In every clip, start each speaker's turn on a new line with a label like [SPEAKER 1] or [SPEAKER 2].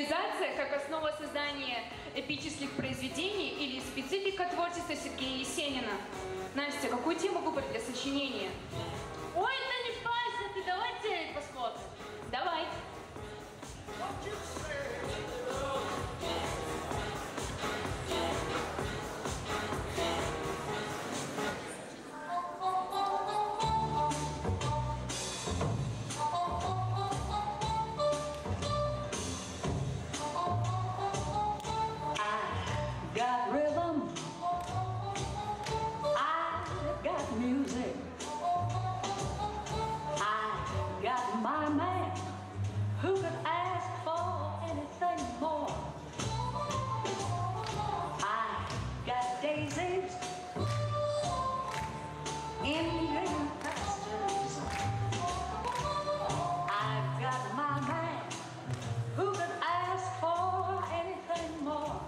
[SPEAKER 1] Стилизация как основа создания эпических произведений или специфика творчества Сергея Есенина. Настя, какую тему выбрать для сочинения?
[SPEAKER 2] Ой, да не парься ты, давай телек посмотрим.
[SPEAKER 1] Давай.
[SPEAKER 3] Got rhythm, I got music, I got my man, who could ask for anything more? I got daisies in green pastures, I've got my man, who could ask for anything more?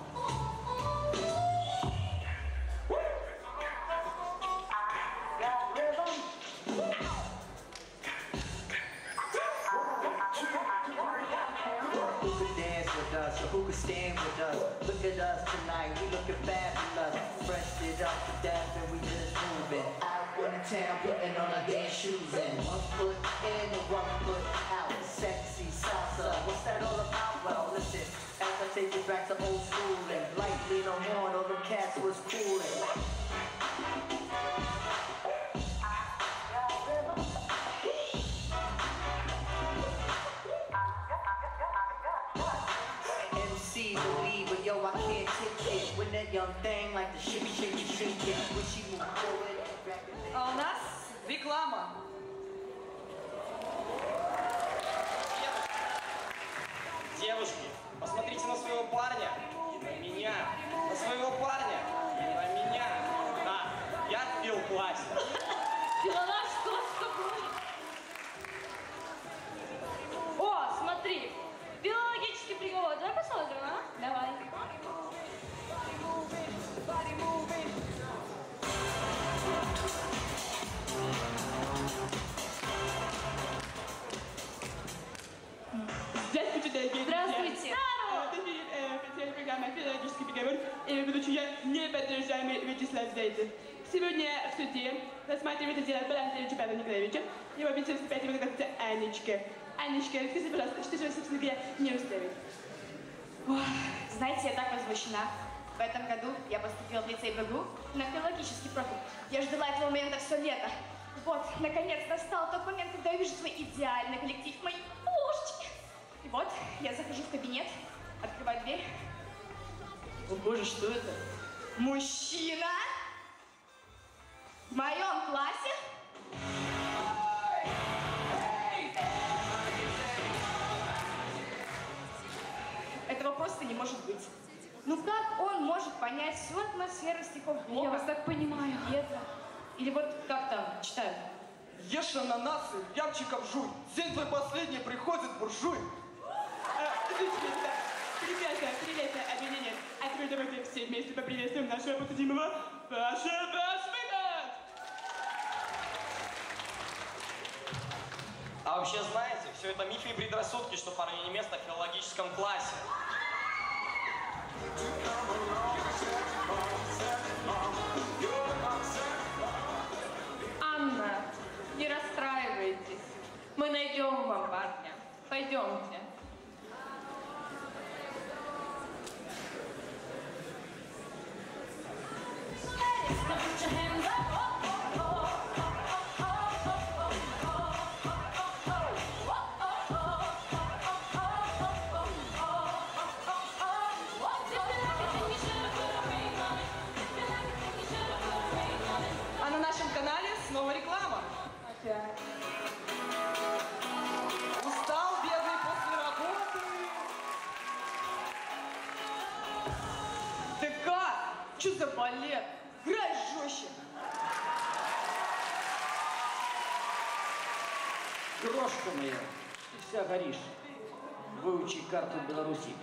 [SPEAKER 4] Us, or who could stand with us? Look at us tonight, we looking fabulous. Fresh it up to death and we just moving. Out in the town, putting on our dance shoes and 1 foot in and 1 foot out. Sexy salsa, what's that all about? Well, listen, as I take it back to old school and lightly no horn, all them cats was coolin'. MC the lead, but yo, I can't take it when that young thing like the shake it. When she move forward and grab it.
[SPEAKER 5] А у нас реклама.
[SPEAKER 6] Девушки, посмотрите на своего парня и на меня. На своего парня и на меня. Да, я в пил-классе.
[SPEAKER 2] Пилонаш, что с тобой? О, смотри, биологический приговор. Давай посмотрим, а?
[SPEAKER 1] Давай.
[SPEAKER 5] Здравствуйте, дорогие друзья.
[SPEAKER 1] Здравствуйте.
[SPEAKER 5] Председатель программы «Филологический приговор» и ведущий я, неподражаемый Вячеслав Зайцев. Сегодня в суде рассматривается дело Баланта Павла Николаевича. Его обвинительно вступает его доказательство Анечка. Анечка, расскажи, пожалуйста, что же вас, собственно говоря, не устраивает?
[SPEAKER 1] Знаете, я так возмущена. В этом году я поступила в лицей БГУ на филологический профиль. Я ждала этого момента все лето. Вот, наконец настал тот момент, когда я вижу свой идеальный коллектив, мои ушечки. И вот, я захожу в кабинет, открываю дверь.
[SPEAKER 5] О боже, что это?
[SPEAKER 1] Мужчина! В моем классе? Этого просто не может быть. Ну как он может понять всю атмосферу стихов Блока?
[SPEAKER 2] Я вас так понимаю.
[SPEAKER 1] Гетца? Или вот как там читают?
[SPEAKER 6] Ешь ананасы, ямчиков жуй. День твой последний, приходит буржуй.
[SPEAKER 5] Ребята, объединение. А теперь давайте все вместе поприветствуем нашего подсудимого Паша Башмина!
[SPEAKER 6] А вообще знаете, все это мифы и предрассудки, что парню не место в филологическом классе.
[SPEAKER 2] Анна, не расстраивайтесь. Мы найдем вам парня. Пойдемте.
[SPEAKER 5] А на нашем канале снова реклама.
[SPEAKER 2] Опять.
[SPEAKER 5] Устал, бедный, после работы. Ты как? Что за балет? Играй жестче.
[SPEAKER 4] Крошка моя, ты вся горишь. Выучи карту Беларуси.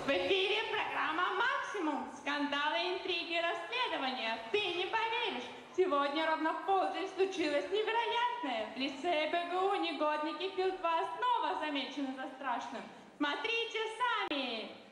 [SPEAKER 2] В эфире программа «Максимум». Скандалы, интриги, расследования. Ты не поверишь. Сегодня ровно в полдень случилось невероятное. В лицее БГУ негодники Филд-2 снова замечены за страшным. Смотрите сами!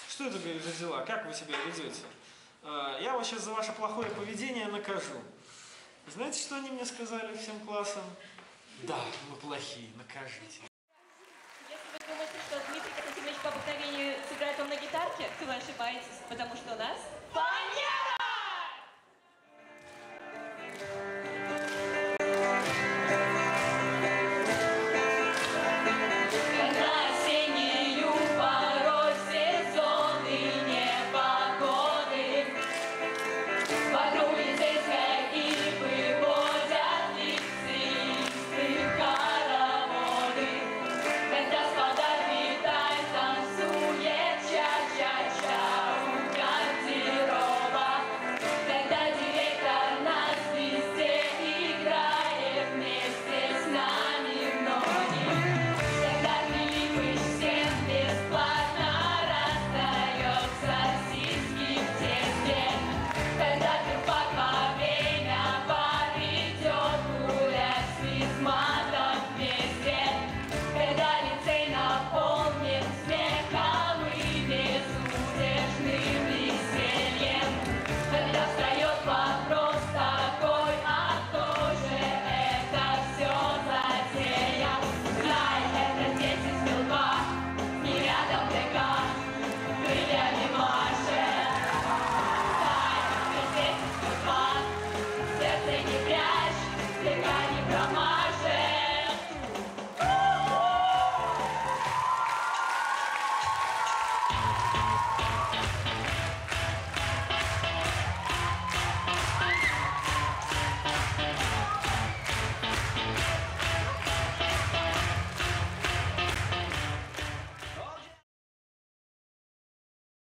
[SPEAKER 7] Что это, говорит, за дела? Как вы себя ведете? Я вас сейчас за ваше плохое поведение накажу. Знаете, что они мне сказали всем классом? Да, мы плохие, накажите.
[SPEAKER 8] Если вы думаете, что Дмитрий Константинович по обыкновению сыграет вам на гитарке, то вы ошибаетесь, потому что у нас... Понятно!